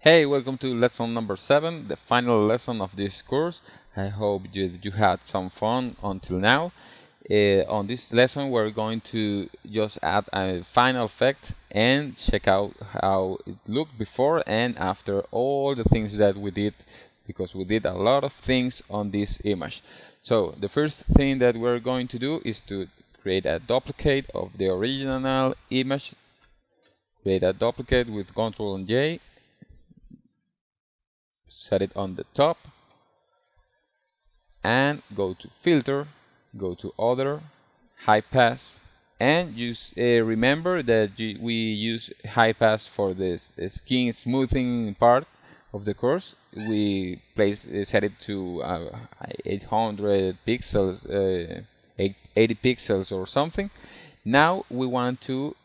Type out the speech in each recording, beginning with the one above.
Hey, welcome to lesson number 7, the final lesson of this course. I hope you had some fun until now. On this lesson, we're going to just add a final effect and check out how it looked before and after all the things that we did, because we did a lot of things on this image. So the first thing that we're going to do is to create a duplicate of the original image. Create a duplicate with Ctrl and J. Set it on the top and go to filter, go to other, high pass, and use remember that we use high pass for this skin smoothing part of the course. We set it to 800 pixels, 80 pixels or something. Now we want to,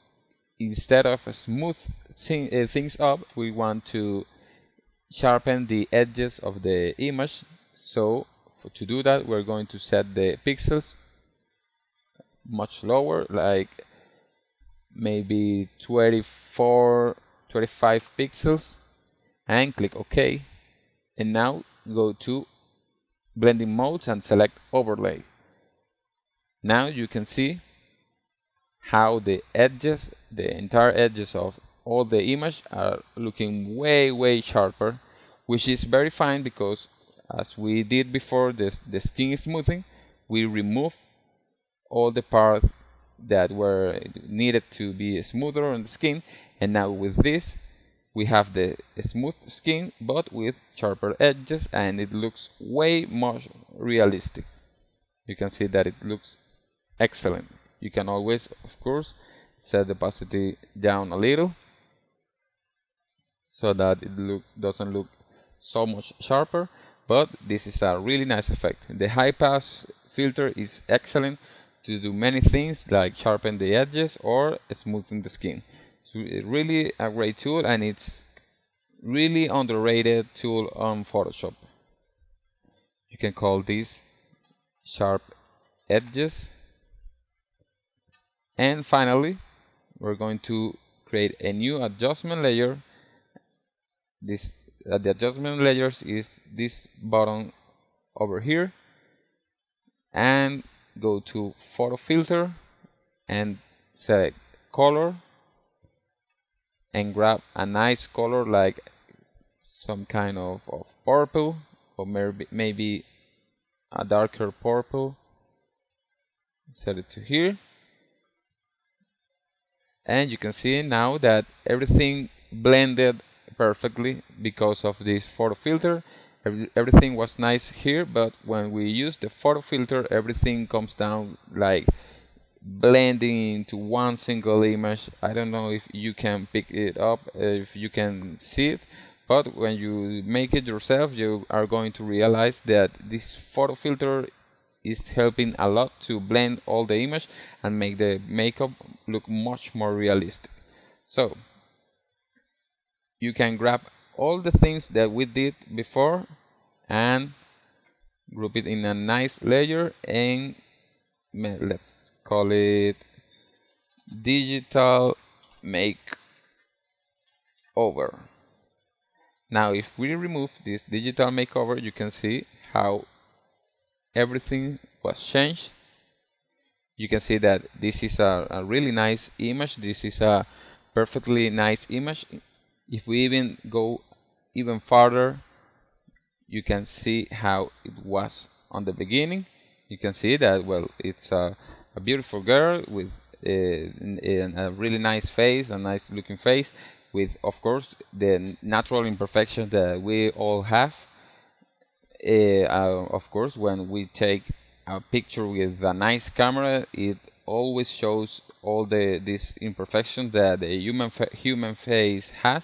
instead of smooth things up, we want to sharpen the edges of the image. So to do that, we're going to set the pixels much lower, like maybe 24, 25 pixels, and click OK. And now go to blending modes and select overlay. Now you can see how the edges, the entire edges of all the image are looking way sharper, which is very fine because, as we did before the skin smoothing, we remove all the parts that were needed to be smoother on the skin, and now with this we have the smooth skin but with sharper edges, and it looks way more realistic. You can see that it looks excellent. You can always, of course, set the opacity down a little so that it doesn't look so much sharper, but this is a really nice effect. The high pass filter is excellent to do many things like sharpen the edges or smoothing the skin. So it's really a great tool, and it's really underrated tool on Photoshop. You can call this sharp edges. And finally, we're going to create a new adjustment layer. The adjustment layers is this button over here, and go to photo filter and select color and grab a nice color like some kind of purple, or maybe a darker purple. Set it to here, and you can see now that everything blended perfectly because of this photo filter. Everything was nice here, but when we use the photo filter, everything comes down like blending into one single image. I don't know if you can pick it up, if you can see it, but when you make it yourself, you are going to realize that this photo filter is helping a lot to blend all the image and make the makeup look much more realistic. So you can grab all the things that we did before and group it in a nice layer, and let's call it digital makeover. Now if we remove this digital makeover, you can see how everything was changed. You can see that this is a really nice image. This is a perfectly nice image. If we even go even farther, you can see how it was on the beginning. You can see that, well, it's a beautiful girl with a really nice face, a nice looking face, with, of course, the natural imperfections that we all have. Of course, when we take a picture with a nice camera, it always shows all these imperfections that the human face has.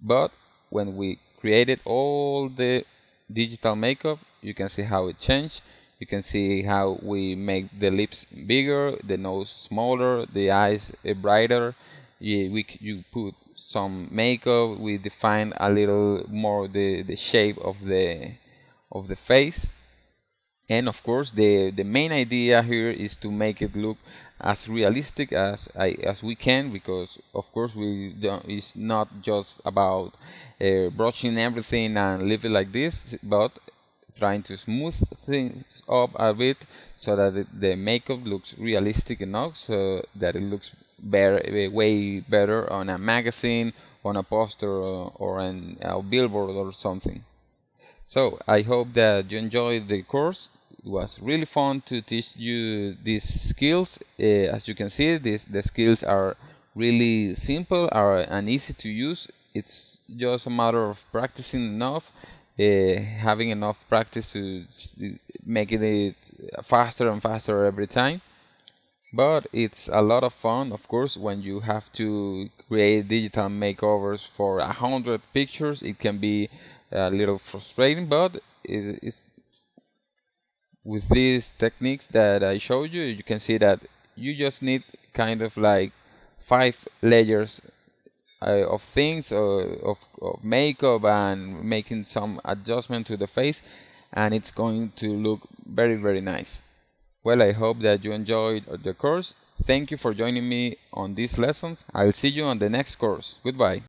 But when we created all the digital makeup, you can see how it changed. You can see how we make the lips bigger, the nose smaller, the eyes brighter. You put some makeup. We define a little more the shape of the face. And of course, the main idea here is to make it look as realistic as we can, because of course we don't, it's not just about brushing everything and leave it like this, but trying to smooth things up a bit so that the makeup looks realistic enough, so that it looks better, way better on a magazine, on a poster, or on a billboard or something. So I hope that you enjoyed the course. It was really fun to teach you these skills. As you can see, the skills are really simple and easy to use. It's just a matter of practicing enough, having enough practice to making it faster and faster every time. But it's a lot of fun, of course, when you have to create digital makeovers for 100 pictures. It can be a little frustrating, but it's with these techniques that I showed you, you can see that you just need kind of like 5 layers of things, of makeup, and making some adjustment to the face, and it's going to look very, very nice. Well, I hope that you enjoyed the course. Thank you for joining me on these lessons. I'll see you on the next course. Goodbye.